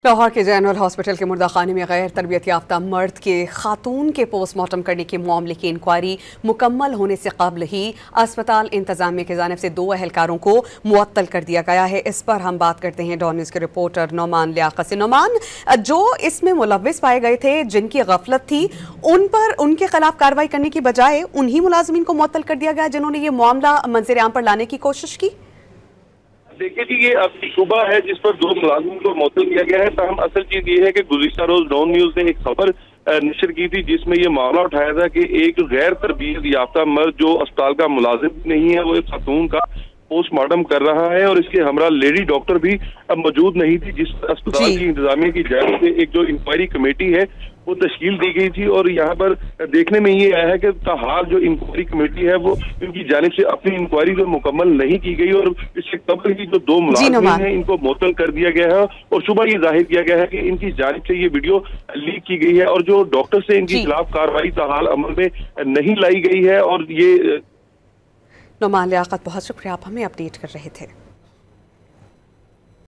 लाहौर के general hospital के मुर्दाखाने में गैर तरबियत याफ्ता मर्द के खातून के पोस्टमार्टम करने के मामले की इंक्वायरी मुकम्मल होने से कबल ही अस्पताल इंतजामिया की जानिब से 2 अहलकारों को मुअत्तल कर दिया गया है। इस पर हम बात करते हैं डॉन न्यूज़ के रिपोर्टर नोमान लियाकत से। नोमान, जो इसमें मुलव्विस पाए गए थे, जिनकी गफलत थी, उन पर उनके खिलाफ कार्रवाई करने की बजाय उन्हीं मुलाजिमीन को मुअत्तल कर दिया गया जिन्होंने ये मामला मंजर आम पर लाने की कोशिश की। देखिए जी, ये अब सुबह है जिस पर 2 मुलाजिम को मुअत्तल किया गया है। तमाम असल चीज ये है कि गुज़िश्ता रोज डॉन न्यूज ने एक खबर नशर की थी जिसमें ये मामला उठाया था कि एक गैर तरबियत याफ्ता मर्द जो अस्पताल का मुलाजिम नहीं है, वो एक खातून का पोस्टमार्टम कर रहा है और इसके हमरा लेडी डॉक्टर भी अब मौजूद नहीं थी, जिस अस्पताल की इंतजामिया की जानिब से एक जो इंक्वायरी कमेटी है वो तश्कील दी गई थी। और यहाँ पर देखने में ये आया है कि ताहाल जो इंक्वायरी कमेटी है वो इनकी जानिब से अपनी इंक्वायरी जो मुकम्मल नहीं की गई और इससे कबल की जो 2 मुलाजिम हैं इनको मुअत्तल कर दिया गया है। और सुबह ये जाहिर किया गया है कि इनकी जानिब से ये वीडियो लीक की गई है और जो डॉक्टर से इनके खिलाफ कार्रवाई ताहाल अमल में नहीं लाई गई है। और ये नोमान लियाकत, बहुत शुक्रिया, आप हमें अपडेट कर रहे थे।